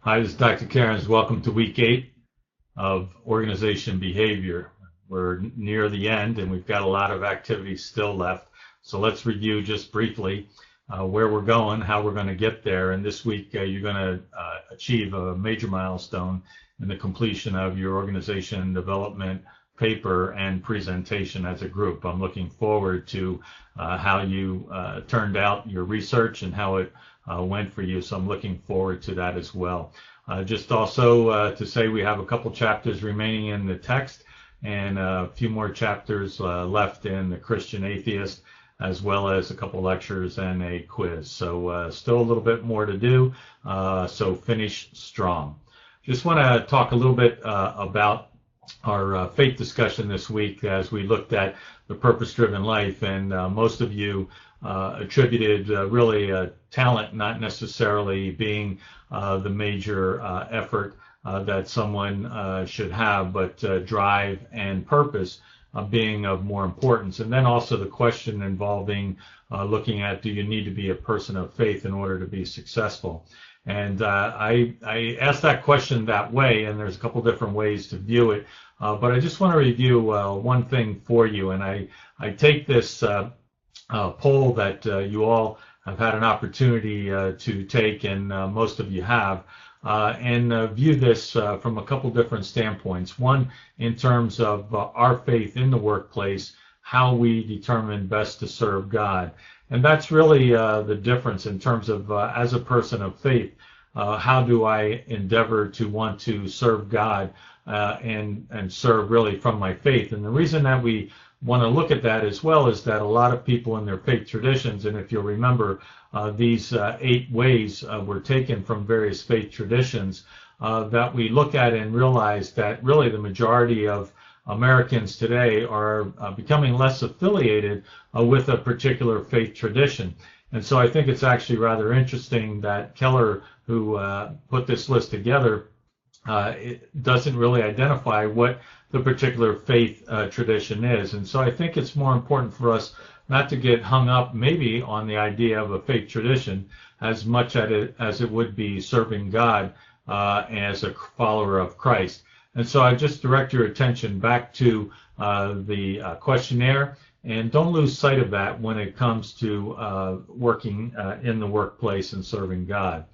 Hi, this is Dr. Cairns. Welcome to week 8 of organization behavior. We're near the end and we've got a lot of activities still left. So let's review just briefly where we're going, how we're going to get there. And this week you're going to achieve a major milestone in the completion of your organization development paper and presentation as a group. I'm looking forward to how you turned out your research and how it went for you, so I'm looking forward to that as well. Just also to say we have a couple chapters remaining in the text and a few more chapters left in the Christian Atheist, as well as a couple lectures and a quiz. So still a little bit more to do, so finish strong. Just want to talk a little bit about our faith discussion this week as we looked at the purpose-driven life, and most of you attributed really talent not necessarily being the major effort that someone should have, but drive and purpose being of more importance. And then also the question involving looking at, do you need to be a person of faith in order to be successful? And I asked that question that way, and there's a couple different ways to view it, but I just want to review one thing for you. And I take this poll that you all have had an opportunity to take, and most of you have, and view this from a couple different standpoints. One, in terms of our faith in the workplace, how we determine best to serve God. And that's really the difference in terms of as a person of faith, how do I endeavor to want to serve God and serve really from my faith. And the reason that we want to look at that as well is that a lot of people in their faith traditions, and if you'll remember, these 8 ways were taken from various faith traditions that we look at and realize that really the majority of Americans today are becoming less affiliated with a particular faith tradition. And so I think it's actually rather interesting that Keller, who put this list together, it doesn't really identify what the particular faith tradition is. And so I think it's more important for us not to get hung up maybe on the idea of a faith tradition as much as it would be serving God as a follower of Christ. And so I just direct your attention back to the questionnaire, and don't lose sight of that when it comes to working in the workplace and serving God.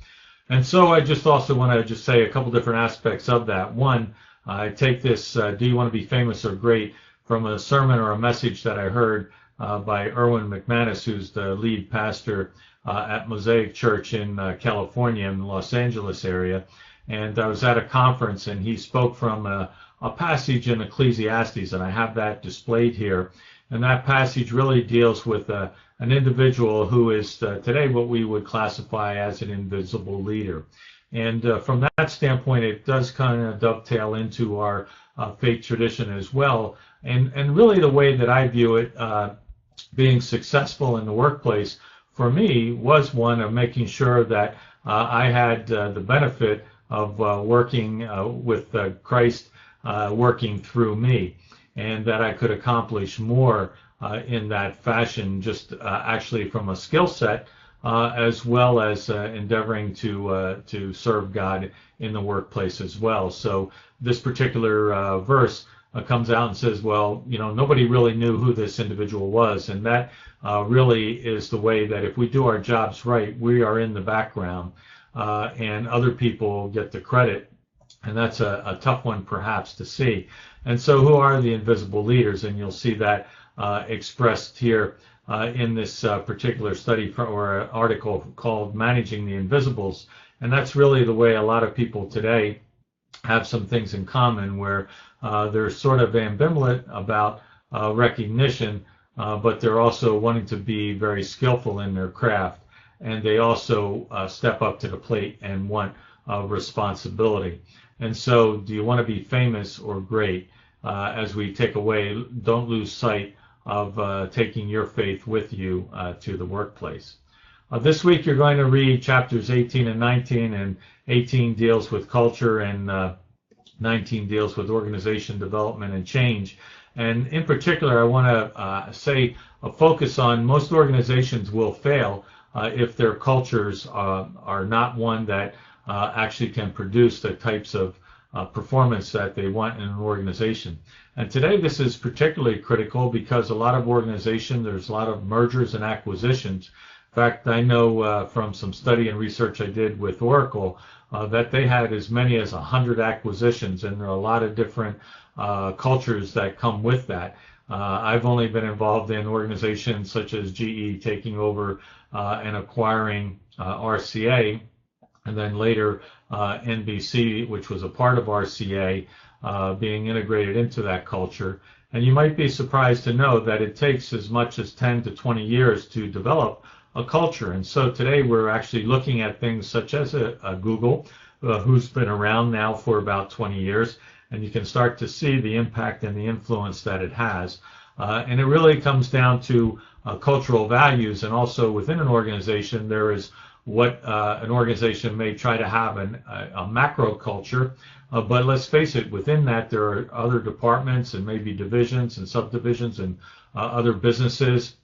And so I just also want to just say a couple different aspects of that. One, I take this, do you want to be famous or great, from a sermon or a message that I heard by Erwin McManus, who's the lead pastor at Mosaic Church in California, in the Los Angeles area. And I was at a conference, and he spoke from a passage in Ecclesiastes, and I have that displayed here. And that passage really deals with an individual who is today what we would classify as an invisible leader. And from that standpoint, it does kind of dovetail into our faith tradition as well. And really the way that I view it, being successful in the workplace, for me, was one of making sure that I had the benefit of working with Christ working through me, and that I could accomplish more in that fashion, just actually from a skill set, as well as endeavoring to serve God in the workplace as well. So this particular verse comes out and says, well, you know, nobody really knew who this individual was, and that really is the way that if we do our jobs right, we are in the background, and other people get the credit, and that's a tough one perhaps to see. And so who are the invisible leaders? And you'll see that expressed here in this particular study or article called Managing the Invisibles. And that's really the way a lot of people today have some things in common, where they're sort of ambivalent about recognition, but they're also wanting to be very skillful in their craft, and they also step up to the plate and want responsibility. And so do you want to be famous or great? As we take away, don't lose sight of taking your faith with you to the workplace. This week you're going to read chapters 18 and 19, and 18 deals with culture and 19 deals with organization development and change. And in particular, I want to say a focus on most organizations will fail if their cultures are not one that actually can produce the types of performance that they want in an organization. And today this is particularly critical because a lot of organizations, there's a lot of mergers and acquisitions. In fact, I know from some study and research I did with Oracle that they had as many as 100 acquisitions, and there are a lot of different cultures that come with that. I've only been involved in organizations such as GE taking over and acquiring RCA, and then later NBC, which was a part of RCA, being integrated into that culture. And you might be surprised to know that it takes as much as 10 to 20 years to develop a culture. And so today we're actually looking at things such as a Google, who's been around now for about 20 years, and you can start to see the impact and the influence that it has. And it really comes down to cultural values, and also within an organization there is what an organization may try to have a macro culture, but let's face it, within that there are other departments and maybe divisions and subdivisions and other businesses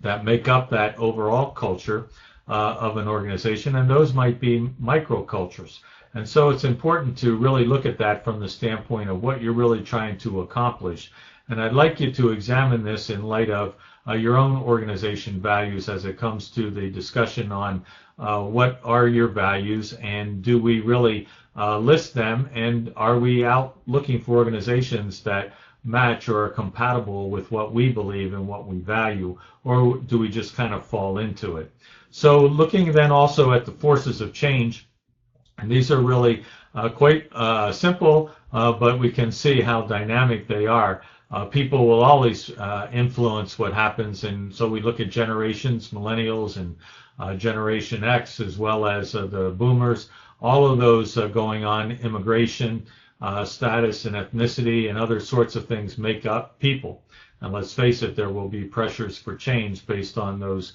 that make up that overall culture of an organization, and those might be microcultures. And so it's important to really look at that from the standpoint of what you're really trying to accomplish. And I'd like you to examine this in light of your own organization values as it comes to the discussion on what are your values, and do we really list them, and are we out looking for organizations that match or are compatible with what we believe and what we value, or do we just kind of fall into it? So looking then also at the forces of change, and these are really quite simple, but we can see how dynamic they are. People will always influence what happens, and so we look at generations, millennials and Generation X, as well as the boomers, all of those going on, immigration, status and ethnicity and other sorts of things make up people. And let's face it, there will be pressures for change based on those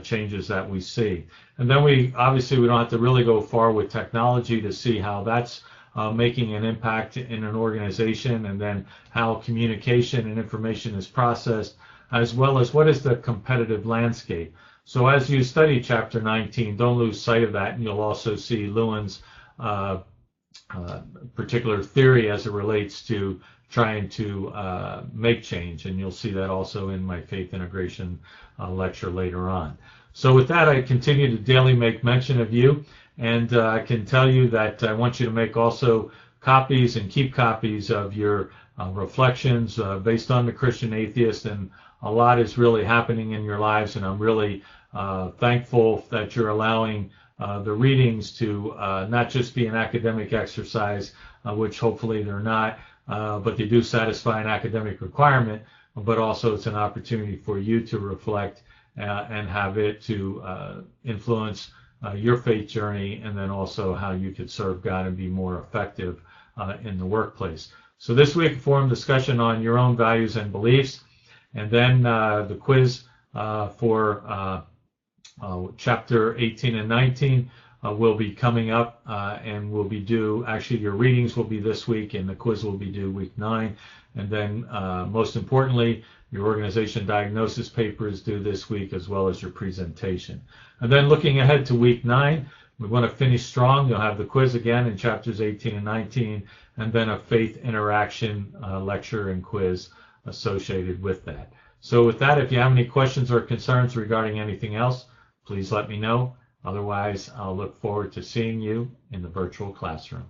changes that we see. And then we don't have to really go far with technology to see how that's making an impact in an organization, and then how communication and information is processed, as well as what is the competitive landscape. So as you study Chapter 19, don't lose sight of that, and you'll also see Lewin's particular theory as it relates to trying to make change, and you'll see that also in my faith integration lecture later on. So with that, I continue to daily make mention of you, and I can tell you that I want you to make also copies and keep copies of your reflections based on the Christian Atheist, and a lot is really happening in your lives, and I'm really thankful that you're allowing the readings to not just be an academic exercise, which hopefully they're not, but they do satisfy an academic requirement, but also it's an opportunity for you to reflect and have it to influence your faith journey, and then also how you could serve God and be more effective in the workplace. So this week, forum discussion on your own values and beliefs, and then the quiz for chapter 18 and 19 will be coming up, and will be due, actually your readings will be this week and the quiz will be due week 9. And then most importantly, your organization diagnosis paper is due this week, as well as your presentation. And then looking ahead to week 9, we want to finish strong. You'll have the quiz again in chapters 18 and 19, and then a faith interaction lecture and quiz associated with that. So with that, if you have any questions or concerns regarding anything else, please let me know. Otherwise, I'll look forward to seeing you in the virtual classroom.